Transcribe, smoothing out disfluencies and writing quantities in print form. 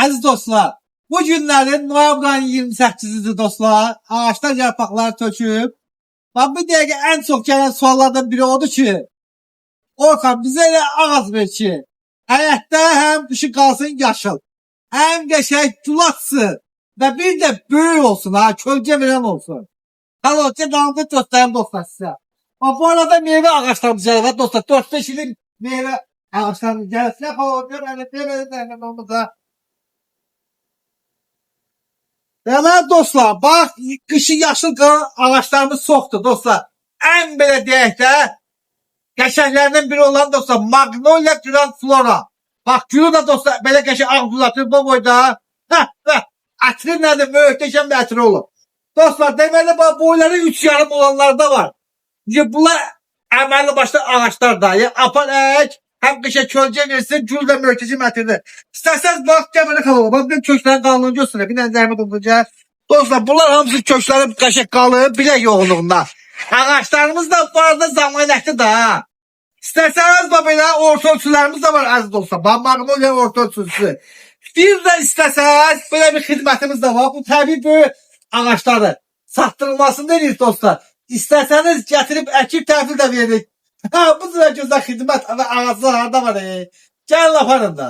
Aziz dostlar, bu günlerin noyabr ayının 28'idir dostlar. Ağaçlar yarpaqları töküb. Bax bu dəqiqə ən çox gələn suallardan biri odur ki, Orxan bizə elə ağac ver ki, həyətdə həm dışı qalsın yaşıl, həm qəşəng gül açsın və bir də böyük olsun ha, kölgə verən olsun. Qalotça dalında göstərim dostlar sizə. Bax bu arada meyvə ağaçlarımız gəlir dostlar. 4-5 ilin meyvə ağaçlarımız gəlir. Sizə qalotça olmasa. Deməli dostlar, bax qışı yaşıl qalan ağaçlarımız çoxdur dostlar. Ən belə deyək də qəşənglərindən biri olan dostlar Magnolia Grand Flora. Bax gülü də dostlar belə qəşəng ağ gül atır bu boyda. Ətri nədir? Möhtəşəm bir ətri olur. Dostlar deməli bax boyları 3 yarım olanlar da var. Bunlar əməlli başlı ağaçlar da. Apar ək, həm qışa kölgə versin, gül də möhtəşəm ətirdir. İstəsəniz bax gəl belə qalır. Bax bir köklərin qalınlığını göstərir. Bir dənə zəhmət olacaq. Dostlar bunlar hamısı kökləri qəşəng qalır, bilək yoğunluğunda. Ağaçlarımız da bu arada zamanətli da. İstəsəniz bax belə orta ölçülərimiz də var əziz dostlar. Bax Magnolia orta ölçüsü. Bir də istəsəniz belə bir xidmətimiz də var. Bu təbii böyük ağaçları satdırılmasını deyirik dostlar. İstəsəniz gətirib əkib təhvil də veririk. Bu cürə gözəl xidmət və ağaclar harda var? Gəlin aparın da.